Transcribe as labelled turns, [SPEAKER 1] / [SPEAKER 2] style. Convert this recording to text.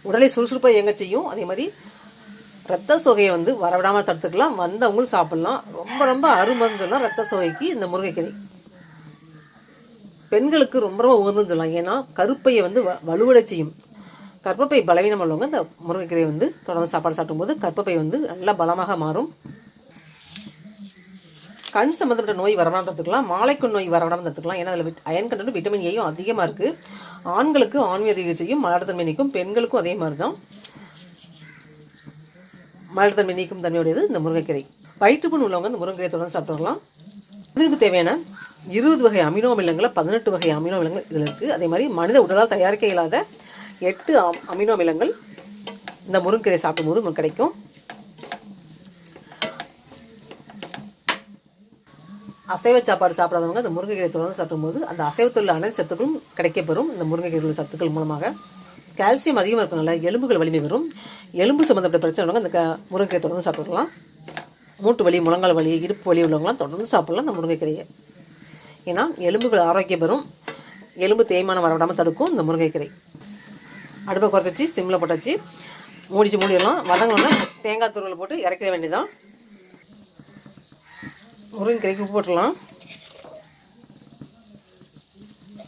[SPEAKER 1] உடலை சுறுசுறுப்பாக இயங்க செய்யும். அதே மாதிரி ரத்த சோகையை வந்து வரவிடாமல் தடுத்துக்கலாம். வந்தவங்களும் சாப்பிட்லாம். ரொம்ப ரொம்ப அருமருந்துன்னு சொல்லலாம் ரத்த சோகைக்கு இந்த முருங்கைக்கீரை. பெண்களுக்கு ரொம்ப ரொம்ப உகந்துன்னு சொல்லலாம். ஏன்னா கருப்பையை வந்து வலுவடை செய்யும். கர்ப்பப்பை பலவீனம் உள்ளவங்க இந்த முருங்கைக்கீரையை வந்து தொடர்ந்து சாப்பாடு சாப்பிடும்போது கர்ப்பப்பை வந்து நல்லா பலமாக மாறும். கண் சம்மந்தப்பட்ட நோய் வரவிடாமல் தடுத்துக்கலாம். மாலைக்கண் நோய் வரவிடாமல் தடுத்துக்கலாம். ஏன்னா அதில் அயன் கண்டனும் விட்டமின் ஏயும் அதிகமாக இருக்குது. ஆண்களுக்கு ஆண்மை அதிகம் செய்யும், மலர்த்தன்மை நீக்கும். பெண்களுக்கும் அதே மாதிரி தான் மலர்த்தன்மை நீக்கும் தன்மையுடையது இந்த முருங்கைக்கீரை. வயிற்றுப்புண் உள்ளவங்க இந்த முருங்கைக்கீரை தொடர்ந்து சாப்பிட்டு வரலாம். இதற்கு தேவையான 20 வகை அமினோ அமிலங்களை 18 வகை அமினோ அமிலங்கள் இதில் இருக்குது. அதே மாதிரி மனித உடலால் தயாரிக்க இயலாத 8 அமினோ அமிலங்கள் இந்த முருங்கைக்கீரை சாப்பிடும்போது நமக்கு கிடைக்கும். அசைவ சாப்பாடு சாப்பிடாதவங்க இந்த முருங்கைக்கீரை தொடர்ந்து சாப்பிடும்போது அந்த அசைவத்தில் உள்ள அனைத்து சத்துக்களும் கிடைக்கப்பெறும். இந்த முருங்கைக்கீரை சத்துக்கள் மூலமாக கால்சியம் அதிகமாக இருக்கனால எலும்புகள் வலிமை வரும். எலும்பு சம்மந்தப்பட்ட பிரச்சனை உள்ளவங்க இந்த முருங்கைக்கீரை தொடர்ந்து சாப்பிடலாம். மூட்டு வலி, முழங்கால் வலி, இடுப்பு வலி உள்ளவங்களாம் தொடர்ந்து சாப்பிடலாம் இந்த முருங்கைக்கீரையை. ஏன்னா எலும்புகள் ஆரோக்கியம் பெறும், எலும்பு தேய்மானம் வரவிடாமல் தடுக்கும் இந்த முருங்கைக்கீரை. அடுப்பை குறைச்சி சிம்மில் போட்டாச்சு, மூடிடலாம். வதங்கணும்னா தேங்காய் துருவல் போட்டு இறக்கிற வேண்டியதான். முருங்கைக்கீரைக்கு உப்பு போட்டுடலாம்.